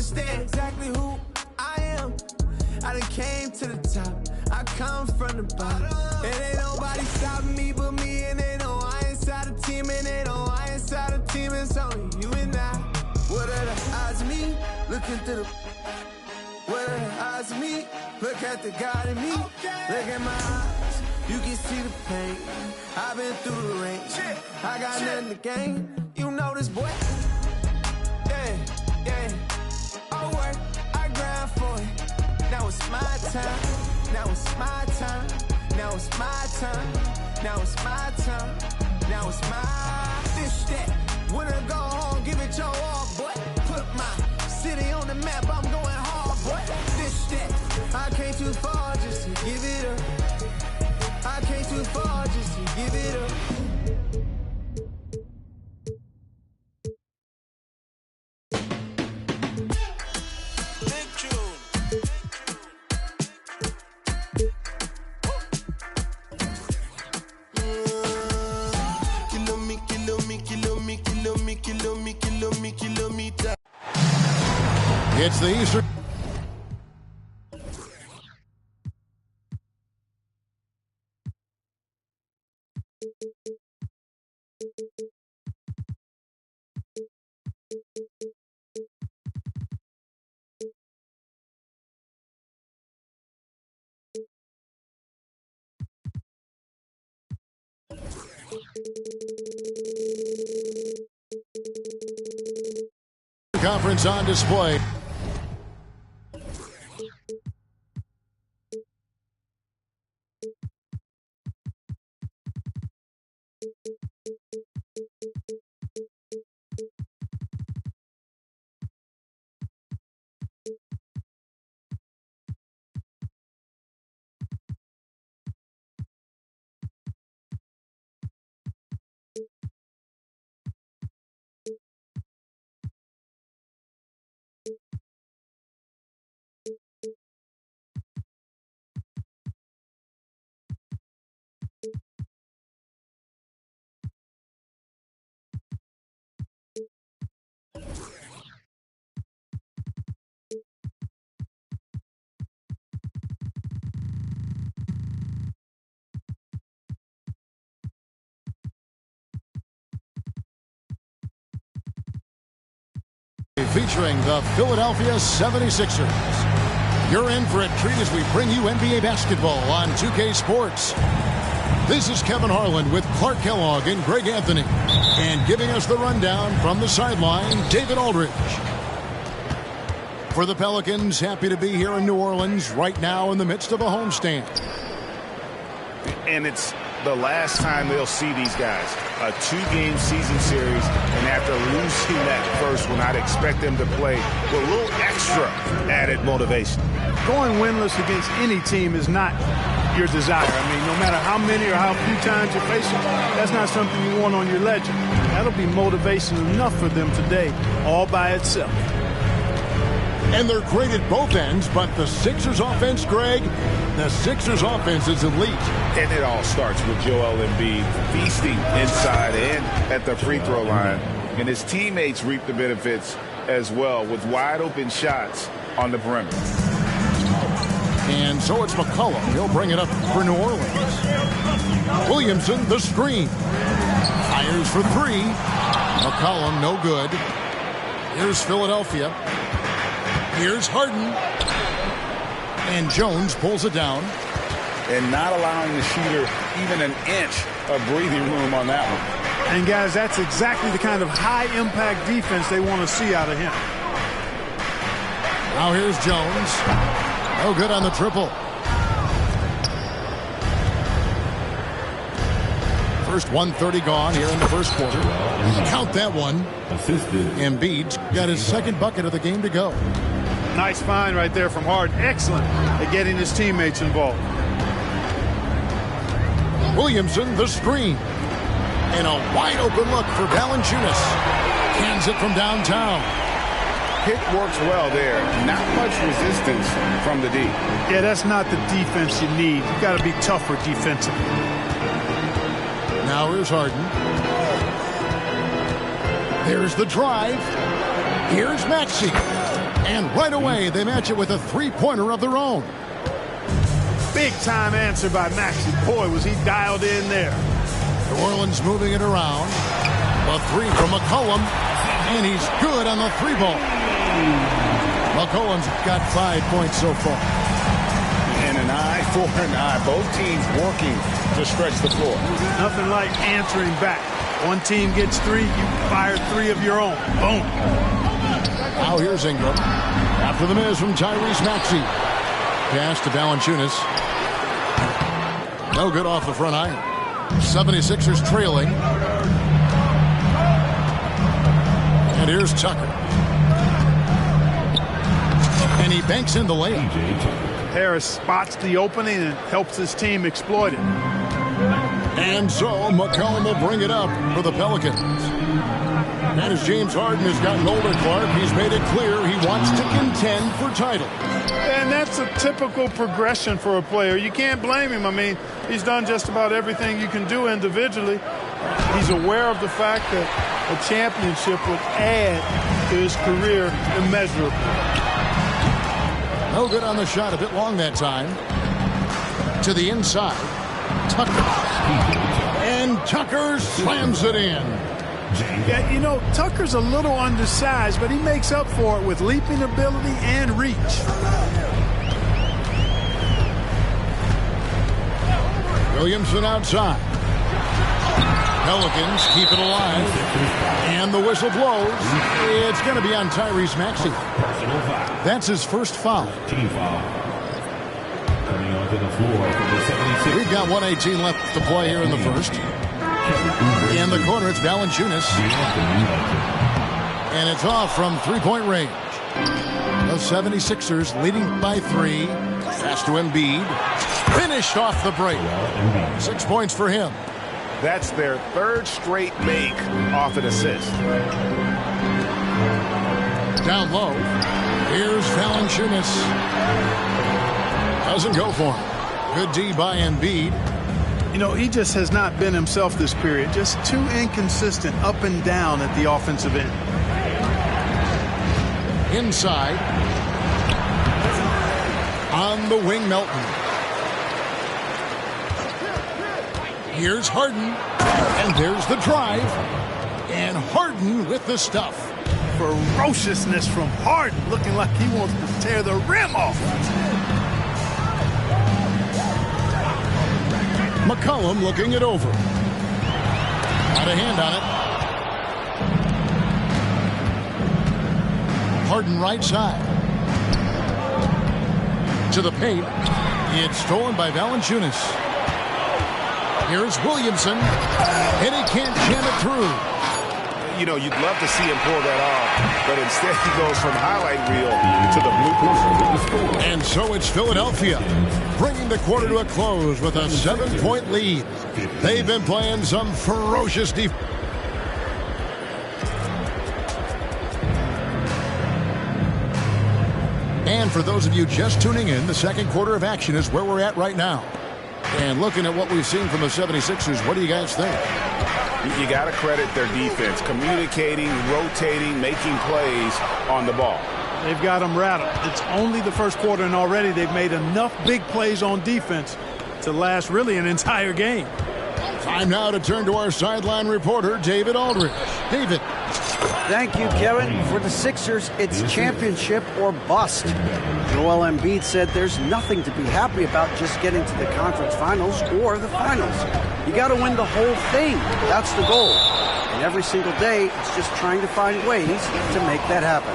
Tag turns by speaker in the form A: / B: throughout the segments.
A: understand exactly who I am. I done came to the top. I come from the bottom. And ain't nobody stopping me but me. And they know I inside the team. And they know I inside the team. It's only you and I. What are the odds of me? Looking through the... What are the odds of me? Look at the God in me. Look at my eyes. You can see the pain. I've been through the rain. I got nothing to gain. You know this, boy. Yeah, yeah. I work, I grind for it. Now it's my time. Now it's my time. Now it's my time. Now it's my time. Now it's my this that. When I go home, give it your all, boy. Put my city on the map. I'm going hard, boy. This that. I came too far just to give it up. I came too far just to give it up.
B: It's the Eastern. Conference on display. Featuring the Philadelphia 76ers. You're in for a treat as we bring you NBA basketball on 2K Sports. This is Kevin Harlan with Clark Kellogg and Greg Anthony. And giving us the rundown from the sideline, David Aldridge. For the Pelicans, happy to be here in New Orleans right now in the midst of a homestand.
C: And it's the last time they'll see these guys. A 2-game season series, and after losing that first one, I'd expect them to play with a little extra added motivation.
D: Going winless against any team is not your desire. I mean, no matter how many or how few times you face them, that's not something you want on your ledger. That'll be motivation enough for them today, all by itself.
B: And they're great at both ends, but the Sixers offense, Greg, the Sixers offense is elite.
C: And it all starts with Joel Embiid feasting inside and at the free throw line. And his teammates reap the benefits as well with wide open shots on the perimeter.
B: And so it's McCollum. He'll bring it up for New Orleans. Williamson, the screen. Fires for three. McCollum, no good. Here's Philadelphia. Here's Harden. And Jones pulls it down.
C: And not allowing the shooter even an inch of breathing room on that one.
D: And, guys, that's exactly the kind of high-impact defense they want to see out of him.
B: Now here's Jones. No good on the triple. First 1:30 gone here in the first quarter. Count that one. Embiid's got his second bucket of the game to go.
D: Nice find right there from Harden. Excellent at getting his teammates involved.
B: Williamson, the screen. And a wide open look for Valanciunas. Cans it from downtown.
C: Pick works well there. Not much resistance from the D.
D: Yeah, that's not the defense you need. You've got to be tougher defensively.
B: Now here's Harden. There's the drive. Here's Maxey. And right away, they match it with a three-pointer of their own.
D: Big-time answer by Maxey. Boy, was he dialed in there.
B: New Orleans moving it around. A three from McCollum. And he's good on the three ball. McCollum's got 5 points so far.
C: And an eye for an eye. Both teams working to stretch the floor.
D: Nothing like answering back. One team gets 3, you fire 3 of your own. Boom.
B: Now here's Ingram. After the miss from Tyrese Maxey. Pass to Valanciunas. No good off the front iron. 76ers trailing. And here's Tucker. And he banks in the layup.
D: Harris spots the opening and helps his team exploit it.
B: And so McCollum will bring it up for the Pelicans. And as James Harden has gotten older, Clark, he's made it clear he wants to contend for titles.
D: And that's a typical progression for a player. You can't blame him. I mean, he's done just about everything you can do individually. He's aware of the fact that a championship would add to his career immeasurably.
B: No good on the shot, a bit long that time. To the inside, Tucker. And Tucker slams it in.
D: Yeah, you know, Tucker's a little undersized, but he makes up for it with leaping ability and reach.
B: Williamson outside. Pelicans keep it alive. And the whistle blows. It's going to be on Tyrese Maxey. That's his first foul.
E: Team foul. Coming onto the floor for the 76ers.
B: We've got 1:18 left to play here in the first. In the corner, it's Valanciunas. And it's off from three-point range. The 76ers leading by 3. Pass to Embiid. Finished off the break. 6 points for him.
C: That's their third straight make off an assist.
B: Down low. Here's Valanciunas. Doesn't go for him. Good D by Embiid.
D: You know, he just has not been himself this period. Just too inconsistent up and down at the offensive end.
B: Inside. On the wing, Melton. Here's Harden. And there's the drive. And Harden with the stuff.
D: Ferociousness from Harden, looking like he wants to tear the rim off.
B: McCollum looking it over. Got a hand on it. Harden right side. To the paint. It's stolen by Valanciunas. Here's Williamson. And he can't jam it through.
C: You know, you'd love to see him pull that off, but instead he goes from highlight reel to the blue.
B: And so it's Philadelphia, bringing the quarter to a close with a 7-point lead. They've been playing some ferocious defense. And for those of you just tuning in, the second quarter of action is where we're at right now. And looking at what we've seen from the 76ers, what do you guys think?
C: You got to credit their defense, communicating, rotating, making plays on the ball.
D: They've got them rattled. It's only the first quarter, and already they've made enough big plays on defense to last really an entire game.
B: Time now to turn to our sideline reporter, David Aldridge. David.
F: Thank you, Kevin. For the Sixers, it's championship or bust. Joel Embiid said there's nothing to be happy about just getting to the conference finals or the finals. You got to win the whole thing. That's the goal. And every single day, it's just trying to find ways to make that happen.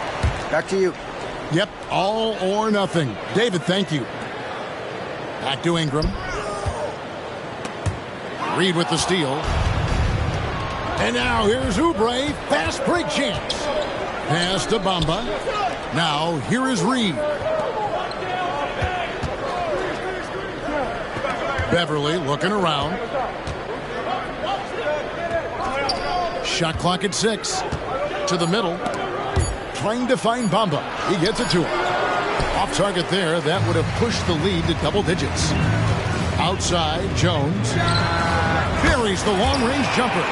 F: Back to you.
B: Yep, all or nothing. David, thank you. Back to Ingram. Reed with the steal. And now here's Oubre. Fast break chance. Pass to Bamba. Now here is Reed. Beverly looking around. Shot clock at 6. To the middle. Trying to find Bamba. He gets it to him. Off target there. That would have pushed the lead to double digits. Outside, Jones. Buries the long-range jumper.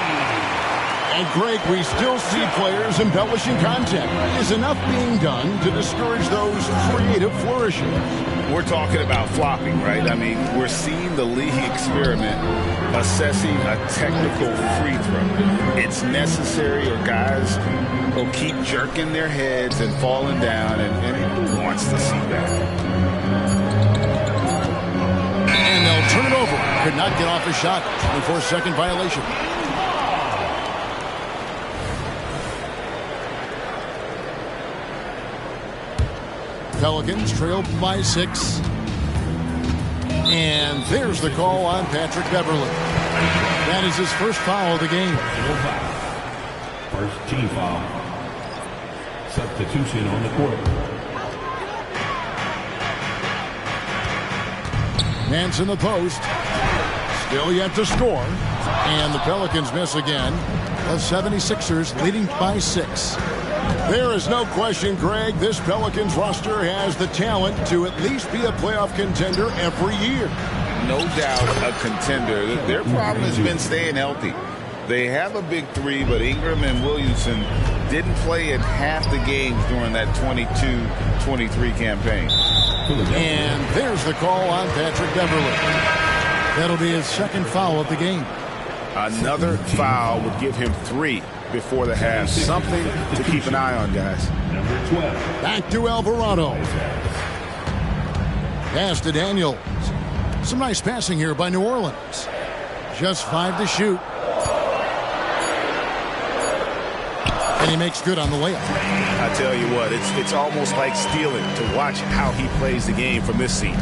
B: And Greg, we still see players embellishing contact. Is enough being done to discourage those creative flourishes?
C: We're talking about flopping, right? I mean, we're seeing the league experiment assessing a technical free throw. It's necessary, or guys will keep jerking their heads and falling down, and who wants to see that?
B: And they'll turn it over. Could not get off a shot. 24-second violation. Pelicans trailed by 6. And there's the call on Patrick Beverley. That is his first foul of the game.
E: First team foul. Substitution on the court.
B: Nance in the post. Still yet to score. And the Pelicans miss again. The 76ers leading by 6. There is no question, Greg, this Pelicans roster has the talent to at least be a playoff contender every year.
C: No doubt a contender. Their problem has been staying healthy. They have a big three, but Ingram and Williamson didn't play in half the games during that 22-23 campaign.
B: And there's the call on Patrick Beverley. That'll be his second foul of the game.
C: Another foul would give him 3 before the half. Something to keep an eye on, guys.
E: Number 12.
B: Back to Alvarado. Pass to Daniels. Some nice passing here by New Orleans. Just 5 to shoot. And he makes good on the layup.
C: I tell you what, it's almost like stealing to watch how he plays the game from this seat.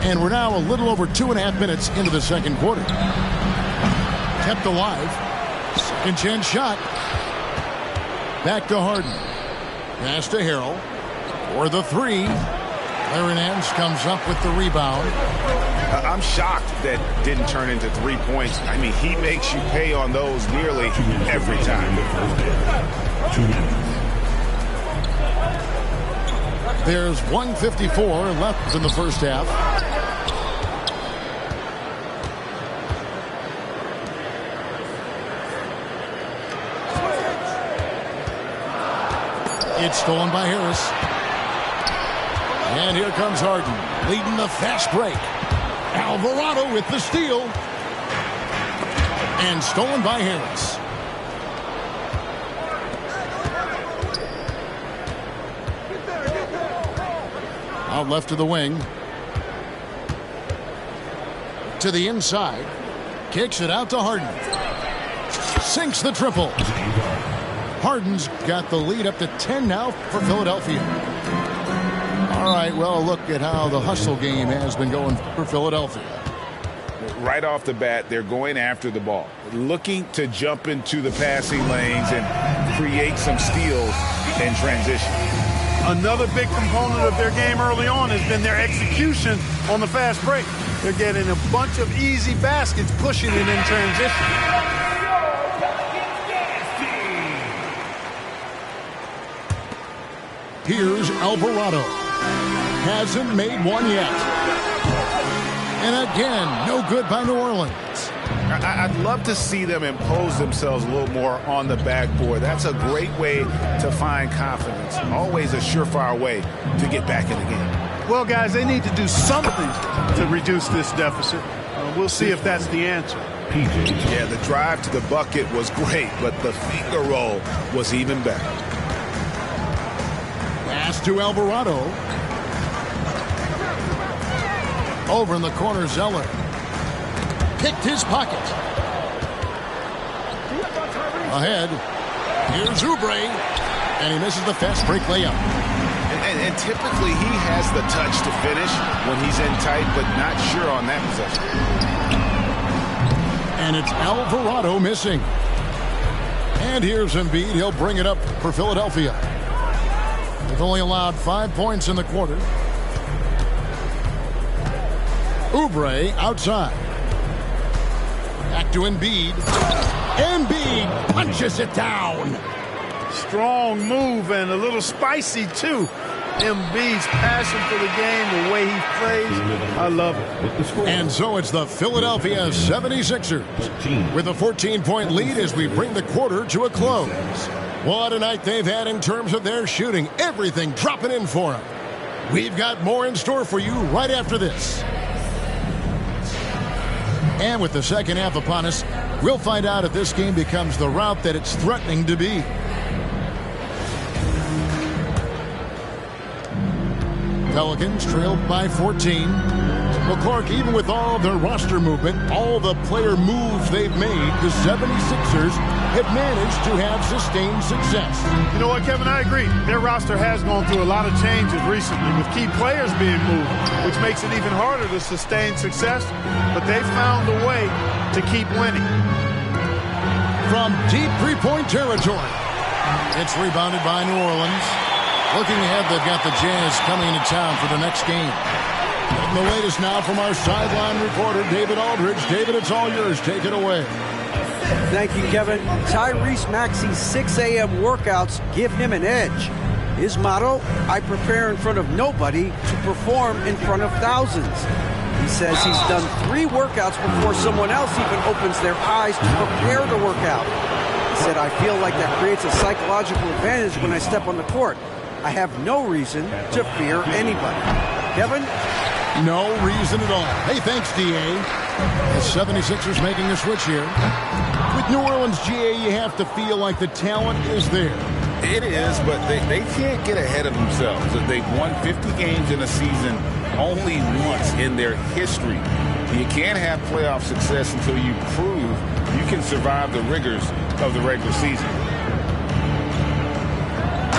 B: And we're now a little over 2.5 minutes into the second quarter. Kept alive. Second chance shot. Back to Harden. Pass to Harrell. For the 3. Larry Nance comes up with the rebound.
C: I'm shocked that didn't turn into 3 points. I mean, he makes you pay on those nearly every time.
E: 2 minutes.
B: There's 1:54 left in the first half. It's stolen by Harris. And here comes Harden, leading the fast break. Alvarado with the steal. And stolen by Harris. Out left to the wing. To the inside. Kicks it out to Harden. Sinks the triple. Harden's got the lead up to 10 now for Philadelphia. All right, well, look at how the hustle game has been going for Philadelphia.
C: Right off the bat, they're going after the ball, looking to jump into the passing lanes and create some steals in transition.
D: Another big component of their game early on has been their execution on the fast break. They're getting a bunch of easy baskets, pushing it in transition.
B: Here's Alvarado. Hasn't made one yet. And again, no good by New Orleans.
C: I'd love to see them impose themselves a little more on the backboard. That's a great way to find confidence. Always a surefire way to get back in the game.
D: Well, guys, they need to do something to reduce this deficit. We'll see if that's the answer.
C: Yeah, the drive to the bucket was great, but the finger roll was even better.
B: Pass to Alvarado. Over in the corner, Zeller. Picked his pocket. Ahead. Here's Oubre. And he misses the fast break layup.
C: And typically he has the touch to finish when he's in tight, but not sure on that possession.
B: And it's Alvarado missing. And here's Embiid. He'll bring it up for Philadelphia. They've only allowed 5 points in the quarter. Oubre outside. Back to Embiid. Embiid punches it down.
D: Strong move and a little spicy, too. Embiid's passion for the game, the way he plays, I love it.
B: And so it's the Philadelphia 76ers with a 14-point lead as we bring the quarter to a close. What a night they've had in terms of their shooting. Everything dropping in for them. We've got more in store for you right after this. And with the second half upon us, we'll find out if this game becomes the rout that it's threatening to be. Pelicans trailed by 14. Well, Clark, even with all their roster movement, all the player moves they've made, the 76ers have managed to have sustained success.
D: You know what, Kevin? I agree. Their roster has gone through a lot of changes recently with key players being moved, which makes it even harder to sustain success. But they've found a way to keep winning.
B: From deep three-point territory, it's rebounded by New Orleans. Looking ahead, they've got the Jazz coming into town for the next game. And the latest now from our sideline reporter, David Aldridge. David, it's all yours. Take it away.
F: Thank you, Kevin. Tyrese Maxey's 6 a.m. workouts give him an edge. His motto, I prepare in front of nobody to perform in front of thousands. He says he's done 3 workouts before someone else even opens their eyes to prepare to work out. He said, I feel like that creates a psychological advantage when I step on the court. I have no reason to fear anybody. Kevin?
B: No reason at all. Hey, thanks, D.A. The 76ers making a switch here. With New Orleans, GA, you have to feel like the talent is there.
C: It is, but they can't get ahead of themselves. They've won 50 games in a season only once in their history. You can't have playoff success until you prove you can survive the rigors of the regular season.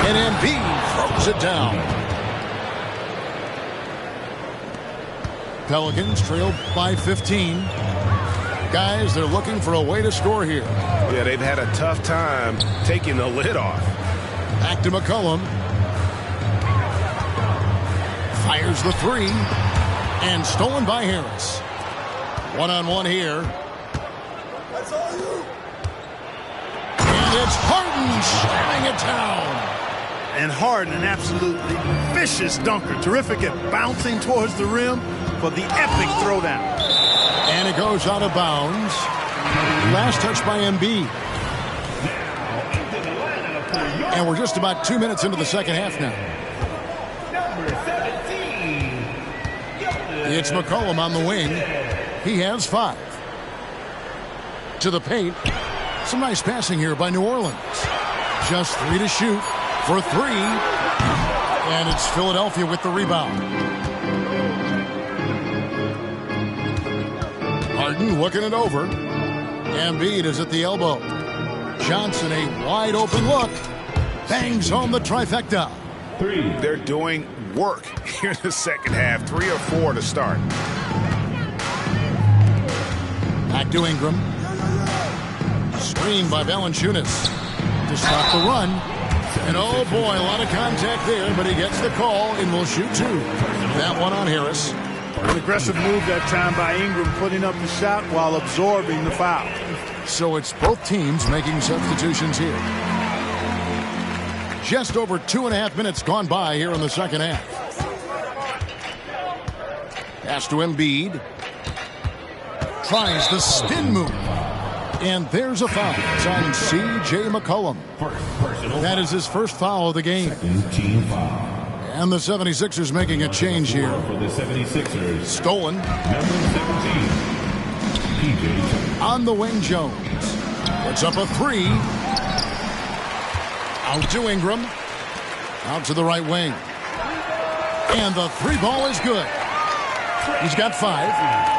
B: And Embiid throws it down. Pelicans trailed by 15. Guys, they're looking for a way to score here.
C: Yeah, they've had a tough time taking the lid off.
B: Back to McCollum. Fires the 3. And stolen by Harris. One-on-one here. And it's Harden slamming it down.
D: And Harden, an absolutely vicious dunker. Terrific at bouncing towards the rim for the epic throwdown.
B: And it goes out of bounds. Last touch by Embiid. And we're just about 2 minutes into the second half now. It's McCollum on the wing. He has 5. To the paint. Some nice passing here by New Orleans. Just 3 to shoot for 3. And it's Philadelphia with the rebound. Harden looking it over. Embiid is at the elbow. Johnson, a wide open look. Bangs home the trifecta.
C: 3. They're doing work here in the second half. 3 or 4 to start.
B: Back to Ingram. Screen by Valanciunas to stop the run. And oh boy, a lot of contact there, but he gets the call and will shoot 2. That one on Harris.
D: An aggressive move that time by Ingram, putting up the shot while absorbing the foul.
B: So it's both teams making substitutions here. Just over 2.5 minutes gone by here in the second half. Pass to Embiid. Tries the spin move. And there's a foul. It's on C.J. McCollum. That is his first foul of the game.
E: Team foul.
B: And the 76ers making a change here.
E: For the 76ers.
B: Stolen.
E: Number 17. PJ.
B: On the wing, Jones. Puts up a 3. Out to Ingram. Out to the right wing. And the 3 ball is good. He's got 5.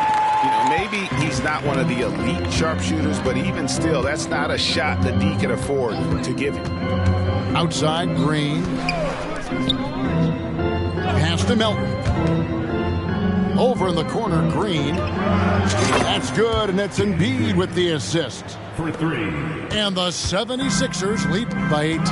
C: You know, maybe he's not one of the elite sharpshooters, but even still, that's not a shot that D can afford to give him.
B: Outside, Green. Pass to Melton. Over in the corner, Green. That's good, and it's Embiid with the assist.
E: For 3.
B: And the 76ers lead by 18.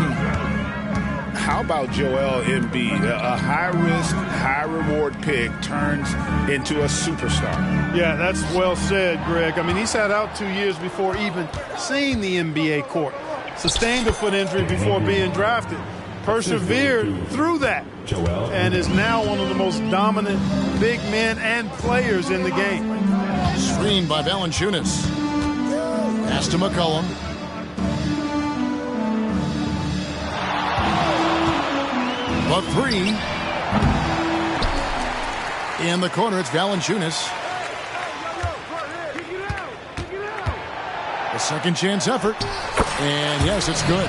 C: How about Joel Embiid? A high-risk, high-reward pick turns into a superstar.
D: Yeah, that's well said, Greg. I mean, he sat out 2 years before even seeing the NBA court. Sustained a foot injury before being drafted. persevered through that and is now one of the most dominant big men and players in the game.
B: Screen by Valanciunas. Pass to McCollum. The three. In the corner, it's Valanciunas. A second chance effort. And yes, it's good.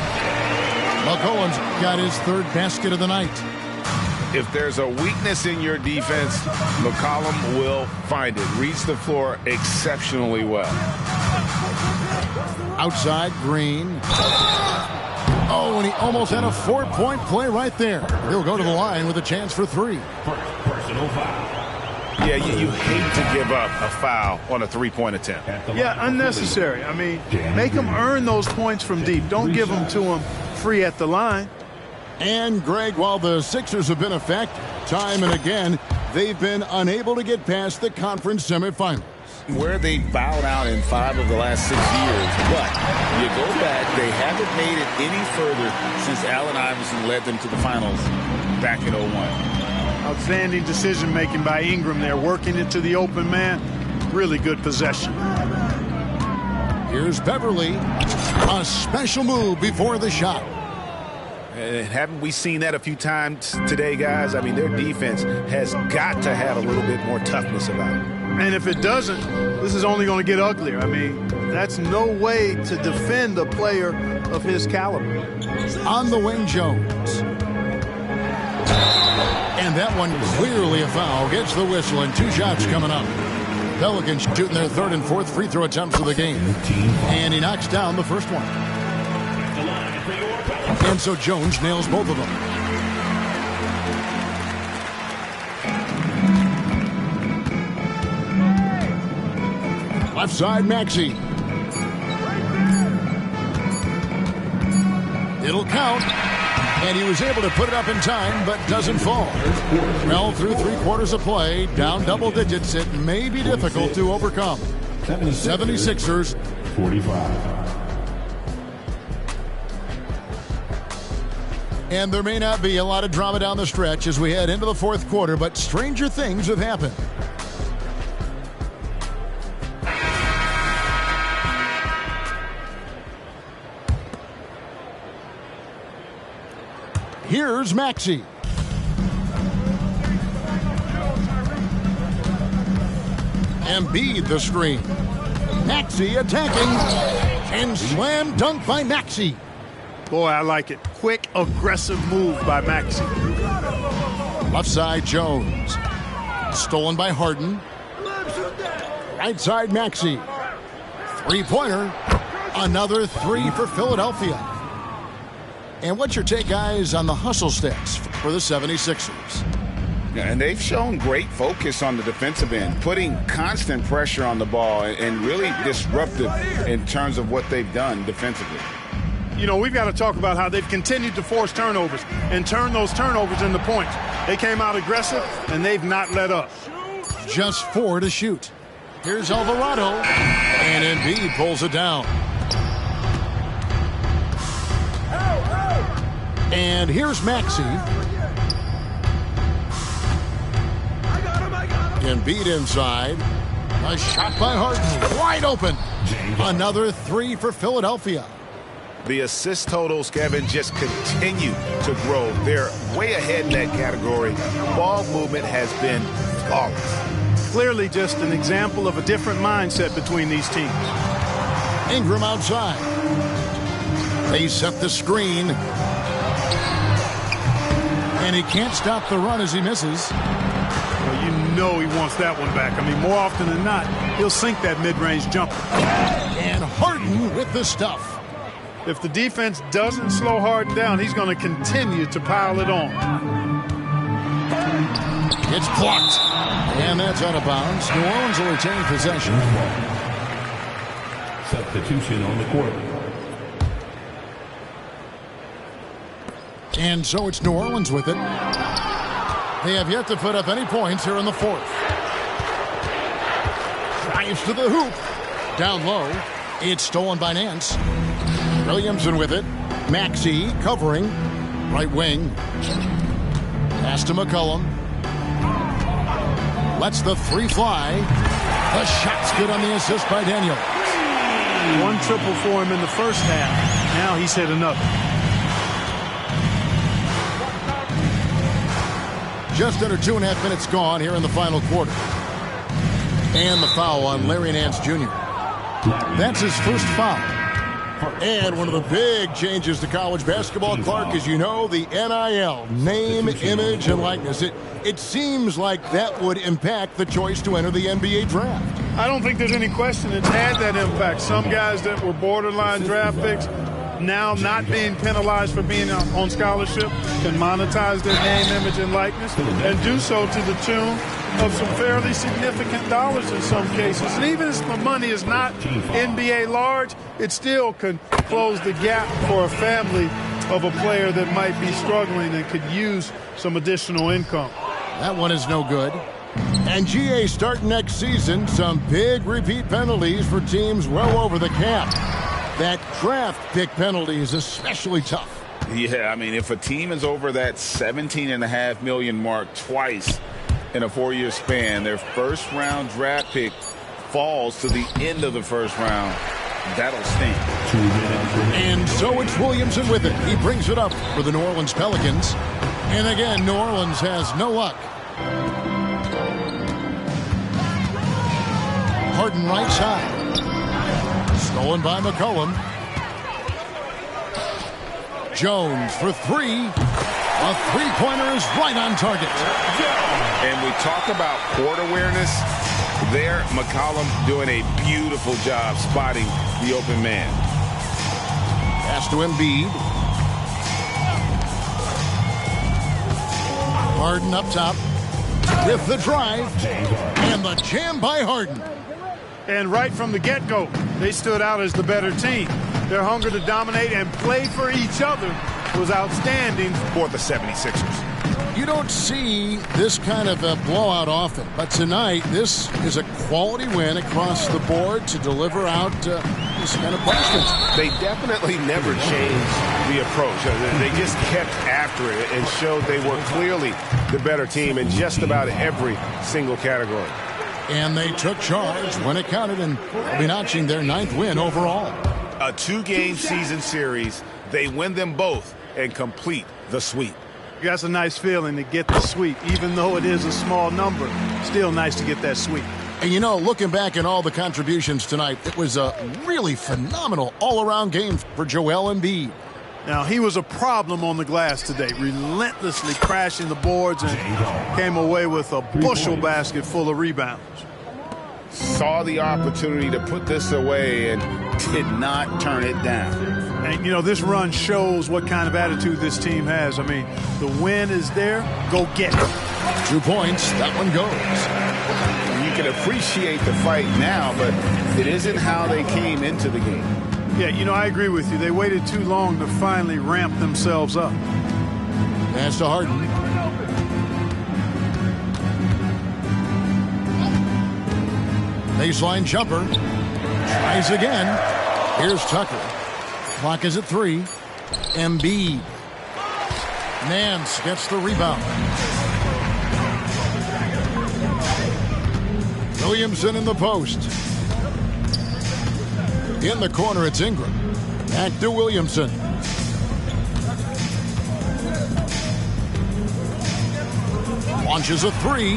B: McCollum's got his third basket of the night.
C: If there's a weakness in your defense, McCollum will find it. Reads the floor exceptionally well.
B: Outside, Green. Oh, and he almost had a 4-point play right there. He'll go to the line with a chance for three.
E: Personal foul.
C: Yeah, you hate to give up a foul on a three-point attempt.
D: Yeah, unnecessary. I mean, make them earn those points from deep. Don't give them to them free at the line.
B: And, Greg, while the Sixers have been a fact, time and again, they've been unable to get past the conference semifinals.
C: Where they bowed out in 5 of the last 6 years, but you go back, they haven't made it any further since Allen Iverson led them to the finals back in 01.
D: Outstanding decision-making by Ingram there, working it to the open man. Really good possession.
B: Here's Beverly. A special move before the shot.
C: And haven't we seen that a few times today, guys? I mean, their defense has got to have a little bit more toughness about it.
D: And if it doesn't, this is only going to get uglier. I mean, that's no way to defend a player of his caliber.
B: On the wing, Jones. And that one clearly a foul. Gets the whistle, and 2 shots coming up. Pelicans shooting their 3rd and 4th free throw attempts of the game. And he knocks down the first one. And so Jones nails both of them. Left side, Maxey. It'll count. And he was able to put it up in time, but doesn't fall. Well, through 3 quarters of play, down double digits, it may be difficult to overcome. 76ers.
E: 45.
B: And there may not be a lot of drama down the stretch as we head into the 4th quarter, but stranger things have happened. Here's Maxey. Embiid the screen. Maxey attacking. And slam dunk by Maxey.
D: Boy, I like it. Quick, aggressive move by Maxey.
B: Left side, Jones. Stolen by Harden. Right side, Maxey. 3-pointer. Another 3 for Philadelphia. And what's your take, guys, on the hustle stats for the 76ers?
C: Yeah, and they've shown great focus on the defensive end, putting constant pressure on the ball and really disruptive in terms of what they've done defensively.
D: You know, we've got to talk about how they've continued to force turnovers and turn those turnovers into points. They came out aggressive, and they've not let up.
B: Just 4 to shoot. Here's Alvarado, and Embiid pulls it down. And here's Maxey. Embiid inside. A shot by Harden. Wide open. Another 3 for Philadelphia.
C: The assist totals, Kevin, just continue to grow. They're way ahead in that category. Ball movement has been flawless.
D: Clearly just an example of a different mindset between these teams.
B: Ingram outside. They set the screen. And he can't stop the run as he misses.
D: Well, you know he wants that one back. I mean, more often than not, he'll sink that mid-range jumper.
B: And Harden with the stuff.
D: If the defense doesn't slow Harden down, he's going to continue to pile it on.
B: It's blocked. And that's out of bounds. New Orleans will retain possession.
E: Substitution on the court.
B: And so it's New Orleans with it. They have yet to put up any points here in the 4th. Drives to the hoop. Down low. It's stolen by Nance. Williamson with it. Maxey covering. Right wing. Pass to McCollum. Lets the three fly. The shot's good on the assist by Daniel.
D: One triple for him in the first half. Now he's hit another.
B: Just under 2.5 minutes gone here in the final quarter. And the foul on Larry Nance Jr. That's his first foul. And one of the big changes to college basketball, Clark, as you know, the NIL, name, image, and likeness. It seems like that would impact the choice to enter the NBA draft.
D: I don't think there's any question it's had that impact. Some guys that were borderline draft picks now not being penalized for being on scholarship can monetize their name, image, and likeness and do so to the tune of some fairly significant dollars in some cases. And even if the money is not NBA large, it still can close the gap for a family of a player that might be struggling and could use some additional income.
B: That one is no good. And GA starting next season, some big repeat penalties for teams well over the cap. That draft pick penalty is especially tough.
C: Yeah, I mean, if a team is over that $17.5 million mark twice in a 4-year span, their first-round draft pick falls to the end of the first round. That'll sting.
B: And so it's Williamson with it. He brings it up for the New Orleans Pelicans. And again, New Orleans has no luck. Harden right side. Stolen by McCollum. Jones for three. A three-pointer is right on target.
C: And we talk about court awareness. There, McCollum doing a beautiful job spotting the open man.
B: Pass to Embiid. Harden up top with the drive. And the jam by Harden.
D: And right from the get-go, they stood out as the better team. Their hunger to dominate and play for each other was outstanding
C: for the 76ers.
B: You don't see this kind of a blowout often, but tonight this is a quality win across the board to deliver out this kind of punishment.
C: They definitely never changed the approach. They just kept after it and showed they were clearly the better team in just about every single category.
B: And they took charge when it counted, and they'll be notching their 9th win overall.
C: A 2-game season series, they win them both and complete the sweep.
D: That's a nice feeling to get the sweep, even though it is a small number. Still nice to get that sweep.
B: And you know, looking back at all the contributions tonight, it was a really phenomenal all-around game for Joel Embiid.
D: Now, he was a problem on the glass today, relentlessly crashing the boards and came away with a bushel basket full of rebounds.
C: Saw the opportunity to put this away and did not turn it down.
D: And, you know, this run shows what kind of attitude this team has. I mean, the win is there. Go get it.
B: 2 points. That one goes.
C: You can appreciate the fight now, but it isn't how they came into the game.
D: Yeah, you know, I agree with you. They waited too long to finally ramp themselves up.
B: Pass to Harden. Baseline jumper. Tries again. Here's Tucker. Clock is at 3. Embiid. Nance gets the rebound. Williamson in the post. In the corner, it's Ingram. Back to Williamson. Launches a 3.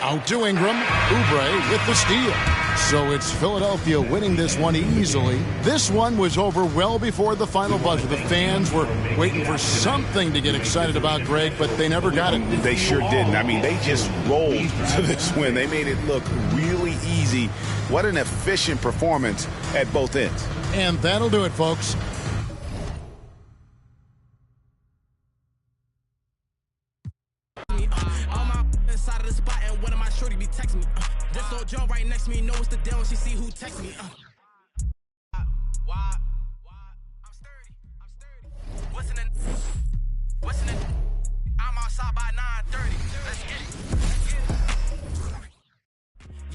B: Out to Ingram. Oubre with the steal. So it's Philadelphia winning this one easily. This one was over well before the final buzzer. The fans were waiting for something to get excited about, Greg, but they never got it.
C: They sure didn't. I mean, they just rolled to this win. They made it look really easy. What an efficient performance at both ends.
B: And that'll do it, folks.
G: This old Joe right next to me knows the deal when she see who text me.